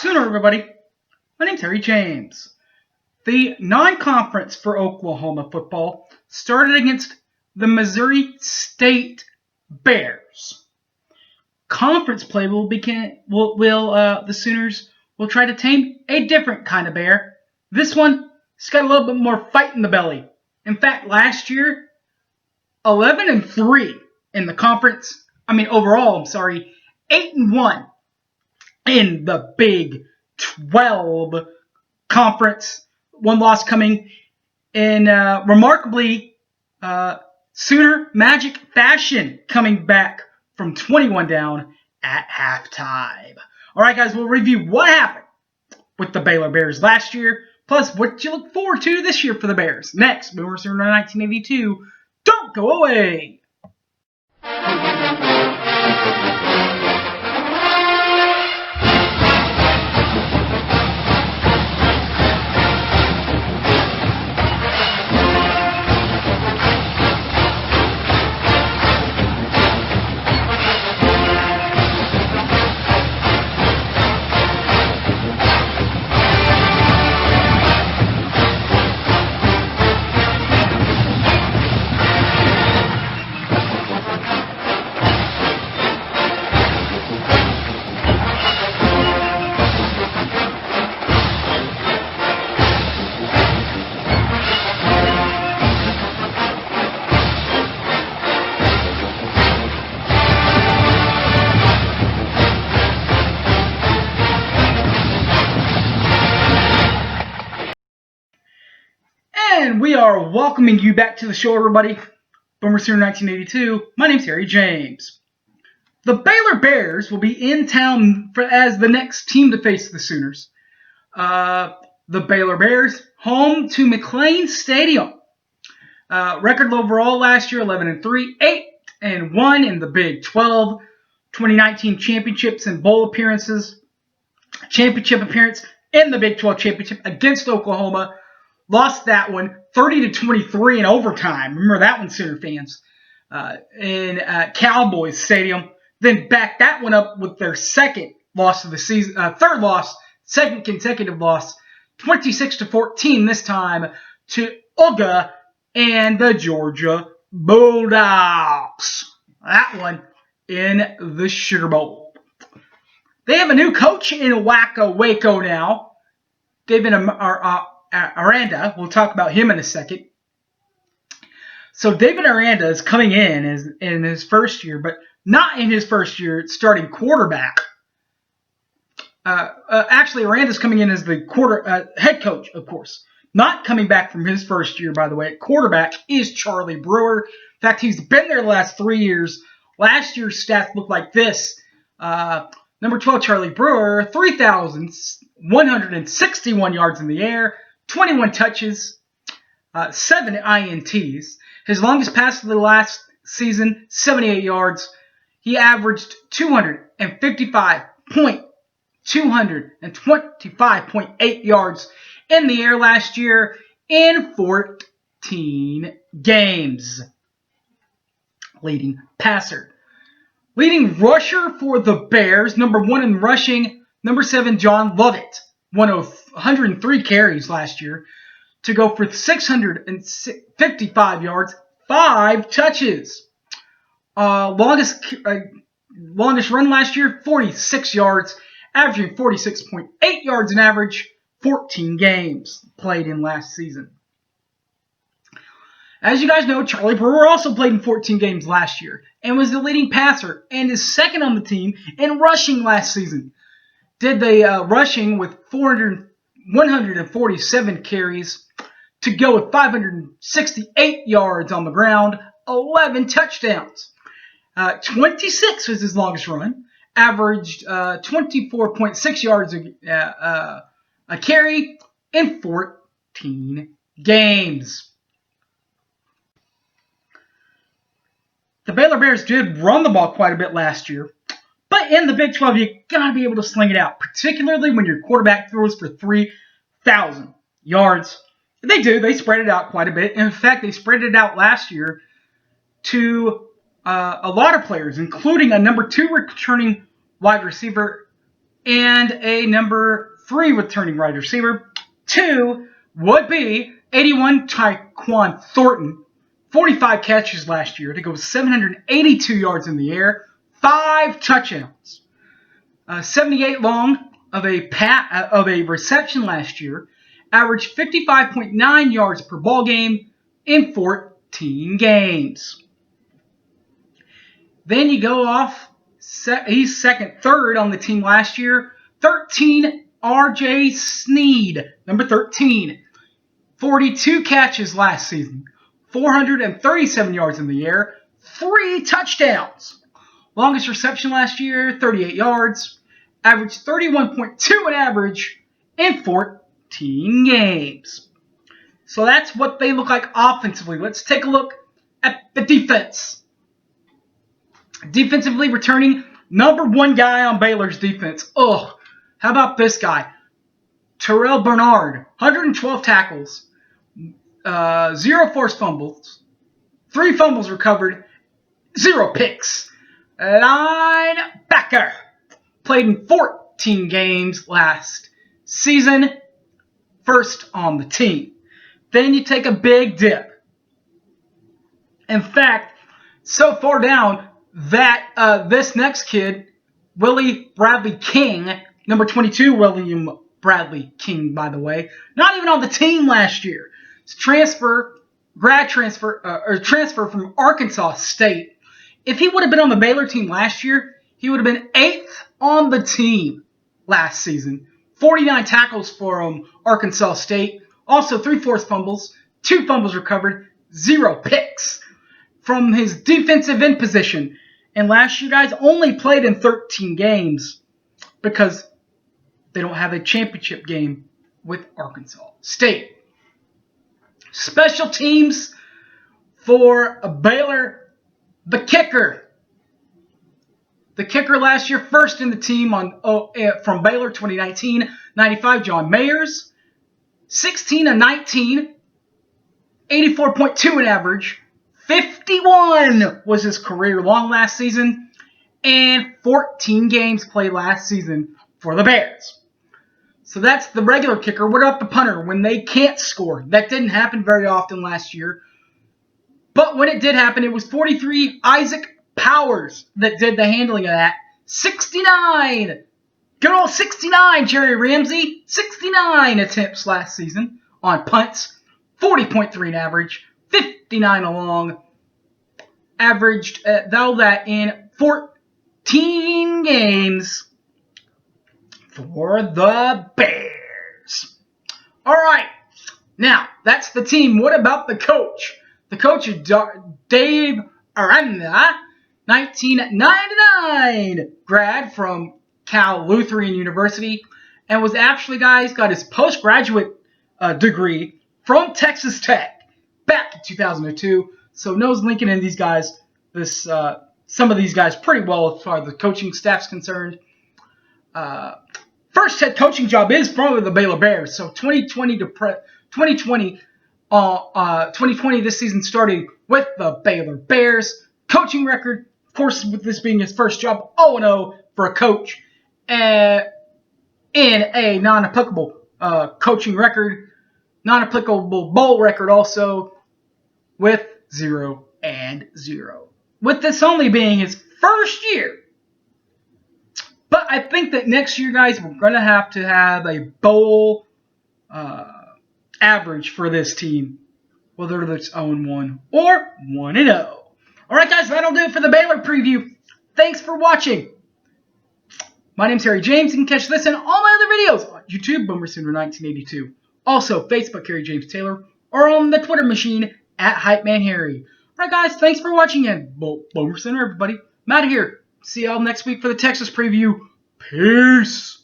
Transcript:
Sooner, everybody. My name's Harry James. The non-conference for Oklahoma football started against the Missouri State Bears. Conference play the Sooners will try to tame a different kind of bear. This one has got a little bit more fight in the belly. In fact, last year, 11-3 in the conference. Overall, 8-1 in the Big 12 conference. One loss coming in remarkably Sooner Magic fashion, coming back from 21 down at halftime. All right, guys, we'll review what happened with the Baylor Bears last year, plus what you look forward to this year for the Bears. Next, Boomer Sooner 1982. Don't go away. And we are welcoming you back to the show, everybody. Boomer Sooner 1982. My name's Harry James. The Baylor Bears will be in town as the next team to face the Sooners. The Baylor Bears, home to McLean Stadium. Record overall last year, 11-3, 8-1 in the Big 12. 2019 championships and bowl appearances. Championship appearance in the Big 12 championship against Oklahoma. Lost that one 30-23 in overtime. Remember that one, Sooner fans. In Cowboys Stadium. Then backed that one up with their second loss of the season, second consecutive loss, 26-14 this time to UGA and the Georgia Bulldogs. That one in the Sugar Bowl. They have a new coach in Waco now, David Aranda. We'll talk about him in a second. So David Aranda is coming in his first year, but not in his first year starting quarterback. Actually, Aranda's coming in as the head coach, of course. Not coming back from his first year, by the way. Quarterback is Charlie Brewer. In fact, he's been there the last 3 years. Last year's stats look like this. Number 12, Charlie Brewer, 3,161 yards in the air, 21 touches, 7 INTs. His longest pass of the last season, 78 yards. He averaged 225.8 yards in the air last year in 14 games. Leading passer. Leading rusher for the Bears, number 1 in rushing, number 7, John Lovett. 103 carries last year to go for 655 yards, 5 touches. Longest run last year, 46 yards, averaging 46.8 yards an average, 14 games played in last season. As you guys know, Charlie Brewer also played in 14 games last year and was the leading passer and is second on the team in rushing last season. Did the rushing with 147 carries to go with 568 yards on the ground, 11 touchdowns. 26 was his longest run, averaged 24.6 yards a carry in 14 games. The Baylor Bears did run the ball quite a bit last year, but in the Big 12, you got to be able to sling it out, particularly when your quarterback throws for 3,000 yards. They do. They spread it out quite a bit. In fact, they spread it out last year to a lot of players, including a number 2 returning wide receiver, and a number 3 returning wide receiver. 2 would be 81 Tyquan Thornton, 45 catches last year to go 782 yards in the air, 5 touchdowns. 78 long of a reception last year, averaged 55.9 yards per ball game in 14 games. Then you go off, he's third on the team last year. 13, R.J. Sneed, number 13. 42 catches last season, 437 yards in the air, 3 touchdowns. Longest reception last year, 38 yards. Averaged 31.2 an average in 14 games. So that's what they look like offensively. Let's take a look at the defense. Defensively returning, number 1 guy on Baylor's defense. How about this guy? Terrell Bernard, 112 tackles, 0 forced fumbles, 3 fumbles recovered, 0 picks. Linebacker. Played in 14 games last season. First on the team. Then you take a big dip. In fact, so far down that this next kid, Willie Bradley King, number 22, William Bradley King, by the way, not even on the team last year. It's transfer from Arkansas State. If he would have been on the Baylor team last year, he would have been 8th on the team last season. 49 tackles for Arkansas State. Also 3 forced fumbles, 2 fumbles recovered, 0 picks from his defensive end position. And last year, guys, only played in 13 games because they don't have a championship game with Arkansas State. Special teams for Baylor, the kicker. The kicker last year, first in the team from Baylor 2019-95, John Mayers. 16 of 19, 84.2 in average. 51 was his career long last season. And 14 games played last season for the Bears. So that's the regular kicker. What about the punter when they can't score? That didn't happen very often last year. But when it did happen, it was 43 Isaac Powers that did the handling of that. 69. Good old 69, Jerry Ramsey. 69 attempts last season on punts. 40.3 in average. 59 along. Averaged that in 14 games for the Bears. All right. Now, that's the team. What about the coach? The coach is Dave Aranda. 1999 grad from Cal Lutheran University, and was actually, guys, got his postgraduate degree from Texas Tech back in 2002. So knows Lincoln and these guys, some of these guys pretty well as far as the coaching staff's concerned. First head coaching job is from the Baylor Bears. So 2020 this season started with the Baylor Bears. Coaching record, of course, with this being his first job, 0-0 for a coach in a non-applicable coaching record, non-applicable bowl record also with 0-0. With this only being his first year. But I think that next year, guys, we're going to have a bowl average for this team, whether it's 0-1 or 1-0. All right, guys, that'll do it for the Baylor preview. Thanks for watching. My name's Harry James. You can catch this and all my other videos on YouTube, BoomerSooner1982. Also, Facebook, Harry James Taylor, or on the Twitter machine, @HypeManHarry. All right, guys, thanks for watching, and Boomer Sooner, everybody. I'm out of here. See y'all next week for the Texas preview. Peace.